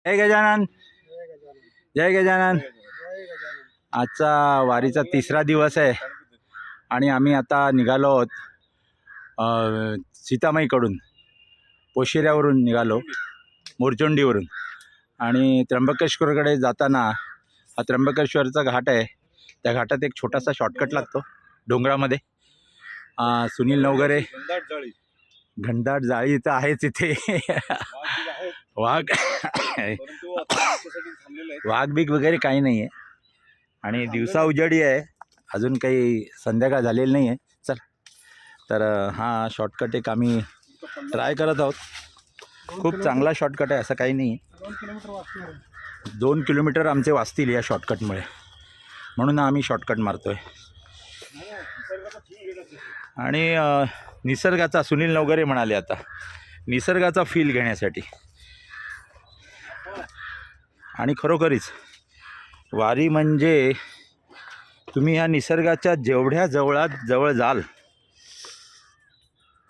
जय गजानन, जय गजानन. आजचा वारीचा तिसरा दिवस आहे आणि आम्ही आता निघालो आहोत सीतामाईकडून, पोशिऱ्यावरून निघालो, मोरचोंडीवरून. आणि त्र्यंबकेश्वरकडे जाताना हा त्र्यंबकेश्वरचा घाट आहे. त्या घाटात एक छोटासा शॉर्टकट लागतो डोंगरामध्ये. सुनील नवघरे, घनदाट जाळी तर आहेच इथे. वाघ बीक वगैरे काही नाही आहे आणि दिवसा उजाडी आहे, अजून काही संध्याकाळ झालेली नाही आहे. चल, तर हा शॉर्टकट एक आम्ही ट्राय करत आहोत. खूप चांगला शॉर्टकट आहे, असं काही नाही आहे. 2 किलोमीटर आमचे वाचतील या शॉर्टकटमुळे, म्हणून आम्ही शॉर्टकट मारतो आहे. आणि निसर्गाचा, सुनील नवघरे म्हणाले, आता निसर्गाचा फील घेण्यासाठी. आणि खरोखरीच वारी म्हणजे तुम्ही ह्या निसर्गाच्या जेवढ्या जवळ जाल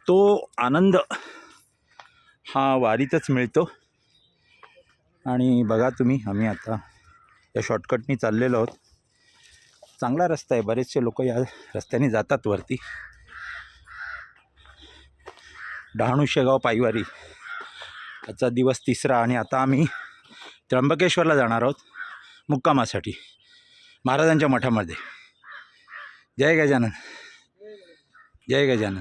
तो आनंद हा वारीतच मिळतो. आणि बघा तुम्ही, आम्ही आता या शॉर्टकटनी चाललेलो आहोत. चांगला रस्ता आहे, बरेचसे लोक या रस्त्याने जातात वरती. डहाणू शेगाव पायवारी, आजचा दिवस तिसरा. आणि आता आम्ही त्र्यंबकेश्वरला जाणार आहोत मुक्कामासाठी, महाराजांच्या मठामध्ये. जय गजानन, जय गजानन.